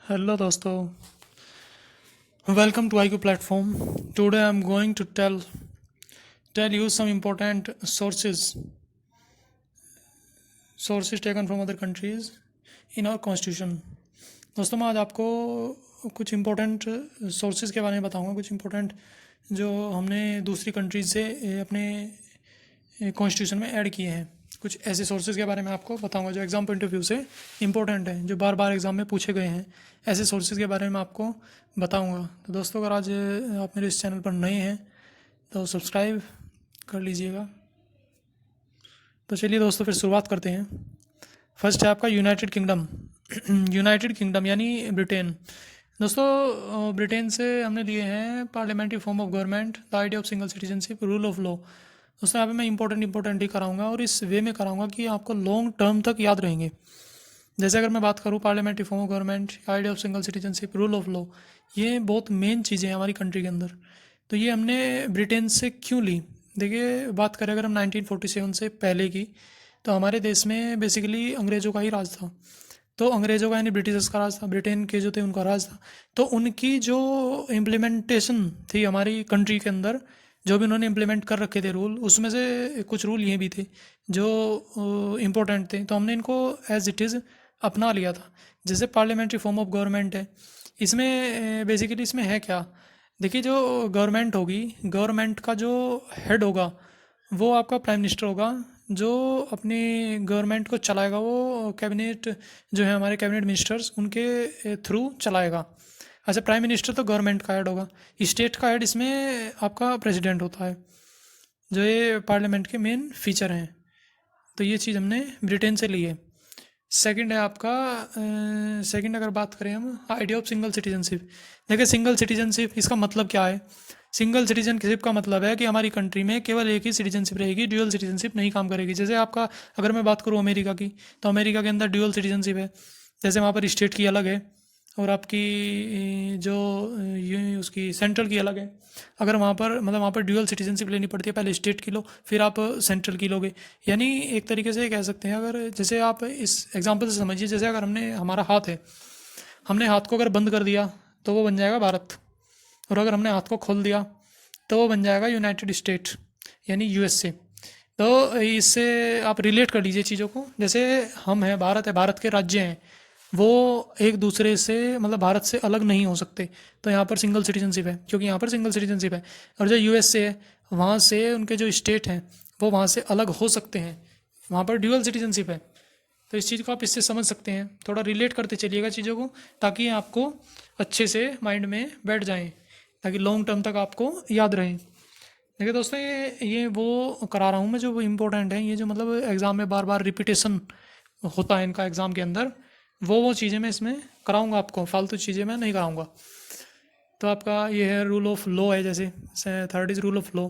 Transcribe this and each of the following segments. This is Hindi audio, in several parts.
Hello दोस्तों, welcome to IQ platform. Today I'm going to tell you some important sources taken from other countries in our constitution. दोस्तों मैं आज आपको कुछ इम्पोर्टेंट सोर्सेज के बारे में बताऊंगा, कुछ इम्पोर्टेंट जो हमने दूसरी कंट्रीज से अपने कॉन्स्टिट्यूशन में ऐड किए हैं। कुछ ऐसे सोर्सेज के बारे में आपको बताऊंगा जो एग्ज़ाम पॉइंट ऑफ व्यू से इंपॉर्टेंट है, जो बार बार एग्ज़ाम में पूछे गए हैं। ऐसे सोर्सेज के बारे में आपको बताऊंगा। तो दोस्तों, अगर आज आप मेरे इस चैनल पर नए हैं तो सब्सक्राइब कर लीजिएगा। तो चलिए दोस्तों, फिर शुरुआत करते हैं। फर्स्ट है आपका यूनाइटेड किंगडम। यूनाइटेड किंगडम यानी ब्रिटेन। दोस्तों, ब्रिटेन से हमने लिए हैं parliamentary form of government, the idea of single citizenship, rule of law. दोस्तों, यहाँ पे मैं इंपॉर्टेंट ही कराऊंगा और इस वे में कराऊंगा कि आपको लॉन्ग टर्म तक याद रहेंगे। जैसे अगर मैं बात करूँ parliamentary form of government, idea of single citizenship, rule of law, ये बहुत मेन चीज़ें हैं हमारी कंट्री के अंदर। तो ये हमने ब्रिटेन से क्यों ली? देखिए, बात करें अगर हम 1947 से पहले की, तो हमारे देश में बेसिकली अंग्रेज़ों का ही राज था। तो अंग्रेज़ों का यानी ब्रिटिशर्स का राज था, ब्रिटेन के जो थे उनका राज था। तो उनकी जो इम्प्लीमेंटेशन थी हमारी कंट्री के अंदर, जो भी उन्होंने इम्प्लीमेंट कर रखे थे रूल, उसमें से कुछ रूल ये भी थे जो इम्पोर्टेंट थे। तो हमने इनको एज इट इज़ अपना लिया था। जैसे पार्लियामेंट्री फॉर्म ऑफ गवर्नमेंट है, इसमें बेसिकली इसमें है क्या? देखिए, जो गवर्नमेंट होगी, गवर्नमेंट का जो हेड होगा वो आपका प्राइम मिनिस्टर होगा। जो अपनी गवर्नमेंट को चलाएगा वो कैबिनेट, जो है हमारे कैबिनेट मिनिस्टर्स, उनके थ्रू चलाएगा। अच्छा, प्राइम मिनिस्टर तो गवर्नमेंट का हेड होगा। स्टेट का हेड इसमें आपका प्रेसिडेंट होता है। जो ये पार्लियामेंट के मेन फीचर हैं। तो ये चीज़ हमने ब्रिटेन से ली है। सेकंड है आपका, सेकंड अगर बात करें हम, आइडिया ऑफ सिंगल सिटीजनशिप। देखिए, सिंगल सिटीजनशिप इसका मतलब क्या है? सिंगल सिटीजनशिप का मतलब है कि हमारी कंट्री में केवल एक ही सिटीजनशिप रहेगी, ड्यूअल सिटीजनशिप नहीं काम करेगी। जैसे आपका, अगर मैं बात करूँ अमेरिका की, तो अमेरिका के अंदर ड्यूअल सिटीजनशिप है। जैसे वहाँ पर स्टेट की अलग है और आपकी जो उसकी सेंट्रल की अलग है। अगर वहाँ पर मतलब वहाँ पर ड्यूअल सिटीजनशिप लेनी पड़ती है, पहले स्टेट की लो फिर आप सेंट्रल की लोगे। यानी एक तरीके से कह सकते हैं, अगर जैसे आप इस एग्जांपल से समझिए, जैसे अगर हमारा हाथ है, हमने हाथ को अगर बंद कर दिया तो वो बन जाएगा भारत, और अगर हमने हाथ को खोल दिया तो वो बन जाएगा यूनाइटेड स्टेट यानी यूएसए। तो इससे आप रिलेट कर लीजिए चीज़ों को। जैसे हम हैं, भारत है, भारत के राज्य हैं, वो एक दूसरे से मतलब भारत से अलग नहीं हो सकते। तो यहाँ पर सिंगल सिटीजनशिप है, क्योंकि यहाँ पर सिंगल सिटीजनशिप है। और जो यूएसए है, वहाँ से उनके जो स्टेट हैं वो वहाँ से अलग हो सकते हैं, वहाँ पर ड्यूअल सिटीजनशिप है। तो इस चीज़ को आप इससे समझ सकते हैं। थोड़ा रिलेट करते चलिएगा चीज़ों को, ताकि आपको अच्छे से माइंड में बैठ जाएँ, ताकि लॉन्ग टर्म तक आपको याद रहें। देखिए दोस्तों, ये वो करा रहा हूँ मैं जो वो इम्पोर्टेंट है, ये जो मतलब एग्ज़ाम में बार बार रिपीटेशन होता है इनका एग्ज़ाम के अंदर, वो चीज़ें मैं इसमें कराऊंगा आपको, फालतू चीज़ें मैं नहीं कराऊंगा। तो आपका ये है रूल ऑफ लॉ है। जैसे third is rule of law.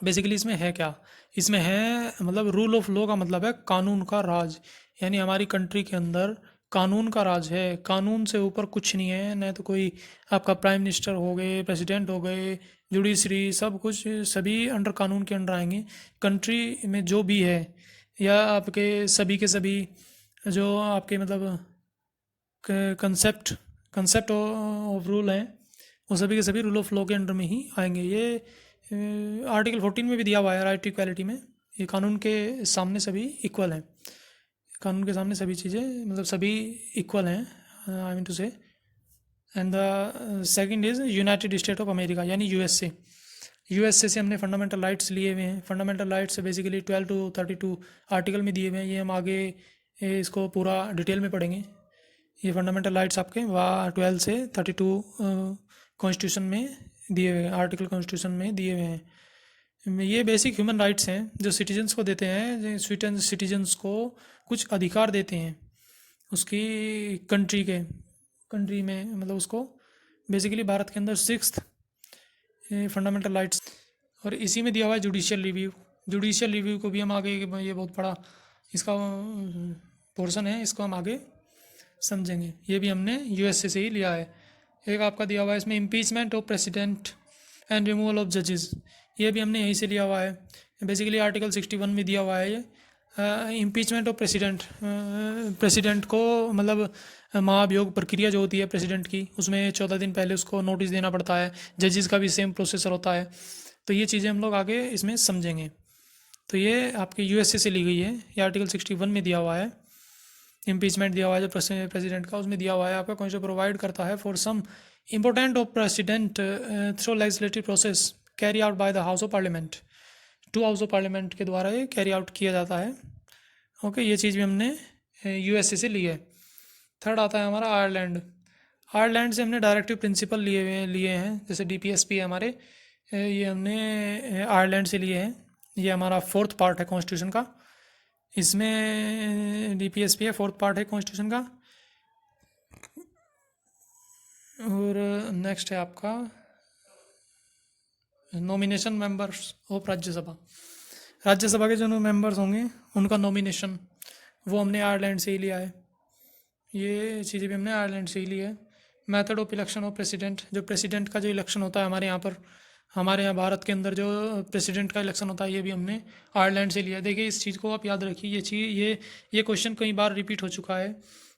Basically इसमें है क्या? इसमें है मतलब रूल ऑफ लॉ का मतलब है कानून का राज। यानी हमारी कंट्री के अंदर कानून का राज है, कानून से ऊपर कुछ नहीं है। न तो कोई आपका प्राइम मिनिस्टर हो गए, प्रेसिडेंट हो गए, जुडिशरी, सब कुछ सभी अंडर कानून के अंडर आएंगे। कंट्री में जो भी है, या आपके सभी के सभी जो आपके मतलब कंसेप्ट कंसेप्ट ऑफ रूल हैं, वो सभी के सभी रूल ऑफ लॉ के अंडर में ही आएंगे। ये आर्टिकल 14 में भी दिया हुआ है, राइट टू इक्वालिटी में। ये कानून के सामने सभी इक्वल हैं, कानून के सामने सभी चीज़ें मतलब सभी इक्वल हैं, आई मीन टू से। And the second is United state of America यानी यूएसए। यूएसए से हमने फंडामेंटल राइट्स लिए हुए हैं। Fundamental rights basically 12 to 32 article में दिए हुए हैं। ये हम आगे इसको पूरा डिटेल में पढ़ेंगे। ये फंडामेंटल राइट्स आपके 12 से 32 कॉन्स्टिट्यूशन में दिए हुए हैं, आर्टिकल कॉन्स्टिट्यूशन में दिए हुए हैं। ये बेसिक ह्यूमन राइट्स हैं जो सिटीजन्स को देते हैं, स्वीडन सिटीजन्स को कुछ अधिकार देते हैं उसकी कंट्री में, मतलब उसको बेसिकली भारत के अंदर 6th फंडामेंटल राइट्स। और इसी में दिया हुआ है जुडिशियल रिव्यू। जुडिशियल रिव्यू को भी हम आगे, ये बहुत बड़ा इसका पोर्शन है, इसको हम आगे समझेंगे। ये भी हमने यूएसए से ही लिया है। एक आपका दिया हुआ है इसमें impeachment of president and removal of जजेस। ये भी हमने यहीं से लिया हुआ है। बेसिकली आर्टिकल 61 में दिया हुआ है ये। इम्पीचमेंट ऑफ प्रेसिडेंट को मतलब महाभियोग प्रक्रिया जो होती है प्रेसिडेंट की, उसमें 14 दिन पहले उसको नोटिस देना पड़ता है। जजेस का भी सेम प्रोसेसर होता है। तो ये चीज़ें हम लोग आगे इसमें समझेंगे। तो ये आपके यूएसए से ली गई है, ये आर्टिकल 61 में दिया हुआ है। इम्पीचमेंट दिया हुआ है जो प्रेसिडेंट का, उसमें दिया हुआ है आपका कौन सा प्रोवाइड करता है for some important of president through legislative process carry out by the house of parliament. 2 house of parliament के द्वारा ये कैरी आउट किया जाता है। ओके, ये चीज़ भी हमने यूएसए से ली है। थर्ड आता है हमारा आयरलैंड। आयरलैंड से हमने डायरेक्टिव प्रिंसिपल लिए हैं, जैसे डीपीएसपी है हमारे, ये हमने आयरलैंड से लिए हैं। ये हमारा 4th पार्ट है कॉन्स्टिट्यूशन का। इसमें डीपीएसपी है, 4th पार्ट है कॉन्स्टिट्यूशन का। और नेक्स्ट है आपका nomination members of Rajya Sabha. Rajya Sabha के जो मेंबर्स होंगे उनका नॉमिनेशन वो हमने आयरलैंड से ही लिया है। ये चीज़ें भी हमने आयरलैंड से ही ली है। Method of election of president, जो प्रेसिडेंट का जो इलेक्शन होता है हमारे यहाँ पर, हमारे यहाँ भारत के अंदर जो प्रेसिडेंट का इलेक्शन होता है, ये भी हमने आयरलैंड से लिया है। देखिए इस चीज़ को आप याद रखिए, ये चीज़ ये क्वेश्चन कई बार रिपीट हो चुका है।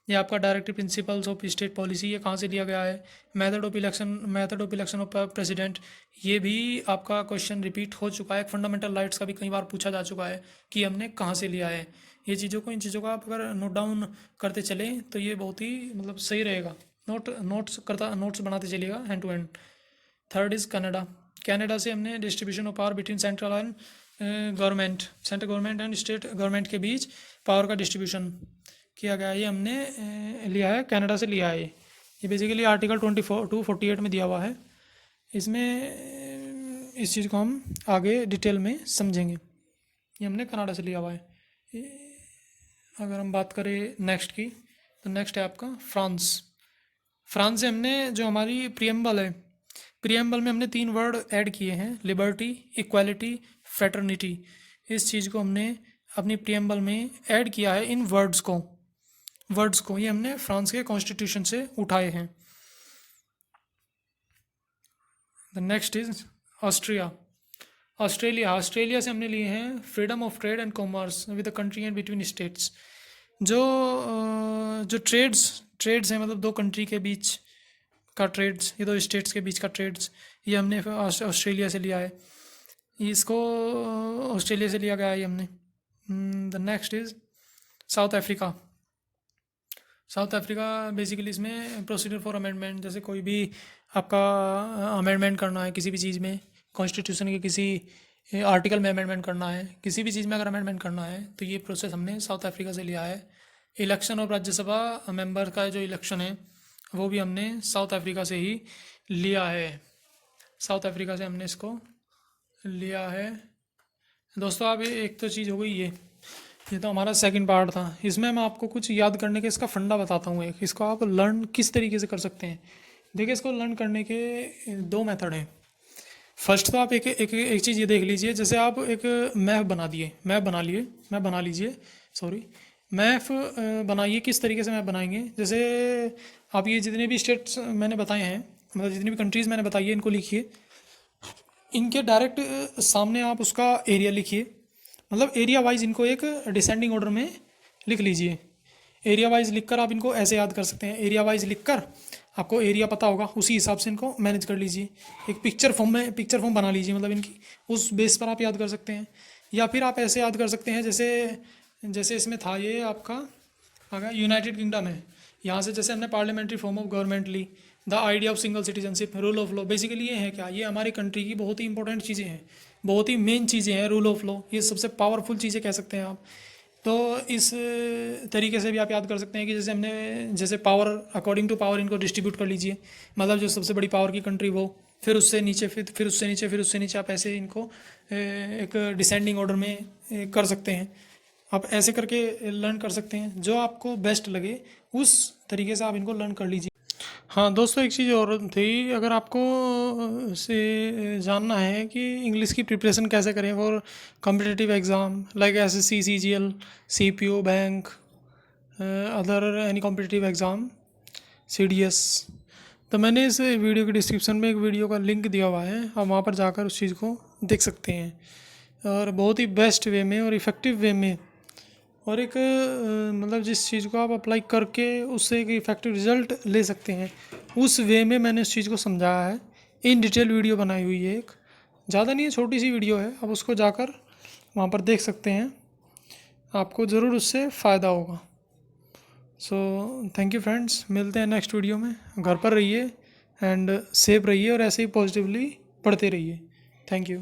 ये आपका directive principles of state policy, ये कहाँ से लिया गया है। Method of election of president, ये भी आपका क्वेश्चन रिपीट हो चुका है। फंडामेंटल राइट्स का भी कई बार पूछा जा चुका है कि हमने कहाँ से लिया है। इन चीज़ों को आप अगर नोट डाउन करते चलें तो ये बहुत ही मतलब सही रहेगा। नोट्स बनाते चलिएगा hand to hand. Third is Canada. Canada से हमने distribution of power between central and government, central government and state government के बीच पावर का डिस्ट्रीब्यूशन किया गया है। ये हमने लिया है, कनाडा से लिया है। ये बेसिकली आर्टिकल 24-48 में दिया हुआ है। इसमें इस चीज़ को हम आगे डिटेल में समझेंगे। ये हमने कनाडा से लिया हुआ है। अगर हम बात करें नेक्स्ट की, तो नेक्स्ट है आपका फ्रांस। फ्रांस से हमने जो हमारी प्रियम्बल है, प्रियम्बल में हमने 3 वर्ड ऐड किए हैं, लिबर्टी, इक्वालिटी, फ्रेटर्निटी। इस चीज़ को हमने अपनी प्रियम्बल में ऐड किया है। इन वर्ड्स को ये हमने फ्रांस के कॉन्स्टिट्यूशन से उठाए हैं। द नेक्स्ट इज ऑस्ट्रेलिया से हमने लिए हैं freedom of trade and commerce with the country and between states. जो ट्रेड्स हैं, मतलब 2 कंट्री के बीच का ट्रेड्स, ये 2 स्टेट्स के बीच का ट्रेड्स, ये हमने ऑस्ट्रेलिया से लिया है। इसको ऑस्ट्रेलिया से लिया गया है ये हमने। The next is south Africa. Basically इसमें प्रोसीजर फॉर अमेंडमेंट, जैसे कोई भी आपका अमेंडमेंट करना है किसी भी चीज़ में, कॉन्स्टिट्यूशन के किसी आर्टिकल में अमेंडमेंट करना है, किसी भी चीज़ में अगर अमेंडमेंट करना है तो ये प्रोसेस हमने साउथ अफ्रीका से लिया है। इलेक्शन ऑफ राज्यसभा मेंबर का जो इलेक्शन है वो भी हमने साउथ अफ्रीका से ही लिया है। साउथ अफ्रीका से हमने इसको लिया है। दोस्तों अब एक तो चीज़ हो गई ये तो हमारा सेकंड पार्ट था। इसमें मैं आपको कुछ याद करने के इसका फंडा बताता हूँ। एक इसको आप लर्न किस तरीके से कर सकते हैं। देखिए इसको लर्न करने के 2 मेथड हैं। फर्स्ट तो आप एक चीज़ ये देख लीजिए, जैसे आप एक मैप बना लीजिए मैप बनाइए। किस तरीके से मैप बनाएंगे, जैसे आप ये जितने भी स्टेट्स मैंने बताए हैं, मतलब जितनी भी कंट्रीज़ मैंने बताई है, इनको लिखिए। इनके डायरेक्ट सामने आप उसका एरिया लिखिए, मतलब एरिया वाइज इनको एक डिसेंडिंग ऑर्डर में लिख लीजिए। एरिया वाइज लिखकर आप इनको ऐसे याद कर सकते हैं। एरिया वाइज लिखकर आपको एरिया पता होगा, उसी हिसाब से इनको मैनेज कर लीजिए। एक पिक्चर फॉर्म बना लीजिए, मतलब इनकी उस बेस पर आप याद कर सकते हैं। या फिर आप ऐसे याद कर सकते हैं, जैसे इसमें था ये आपका अगर यूनाइटेड किंगडम है, यहाँ से जैसे हमने पार्लियामेंट्री फॉर्म ऑफ गवर्नमेंट ली, the idea of single citizenship, rule of law. Basically ये है क्या, ये हमारी कंट्री की बहुत ही इंपॉर्टेंट चीज़ें हैं, बहुत ही मेन चीज़ें हैं। रूल ऑफ लॉ ये सबसे पावरफुल चीज़ें कह सकते हैं आप। तो इस तरीके से भी आप याद कर सकते हैं कि जैसे पावर अकॉर्डिंग टू पावर इनको डिस्ट्रीब्यूट कर लीजिए, मतलब जो सबसे बड़ी पावर की कंट्री वो, फिर उससे नीचे, फिर उससे नीचे आप ऐसे इनको एक डिसेंडिंग ऑर्डर में कर सकते हैं। आप ऐसे करके लर्न कर सकते हैं, जो आपको बेस्ट लगे उस तरीके से आप इनको लर्न कर लीजिए। हाँ दोस्तों, एक चीज़ और थी, अगर आपको से जानना है कि इंग्लिश की प्रिपरेशन कैसे करें for competitive exam like SSC, CGL, CPO, bank, other any competitive exam, CDS, तो मैंने इस वीडियो के डिस्क्रिप्शन में एक वीडियो का लिंक दिया हुआ है, आप वहाँ पर जाकर उस चीज़ को देख सकते हैं। और बहुत ही बेस्ट वे में और इफ़ेक्टिव वे में और एक मतलब जिस चीज़ को आप अप्लाई करके उससे एक इफ़ेक्टिव रिज़ल्ट ले सकते हैं, उस वे में मैंने उस चीज़ को समझाया है। इन डिटेल वीडियो बनाई हुई है, एक ज़्यादा नहीं है, छोटी सी वीडियो है, आप उसको जाकर वहाँ पर देख सकते हैं, आपको ज़रूर उससे फ़ायदा होगा। सो थैंक यू फ्रेंड्स, मिलते हैं नेक्स्ट वीडियो में। घर पर रहिए एंड सेफ रहिए और ऐसे ही पॉजिटिवली पढ़ते रहिए। Thank you.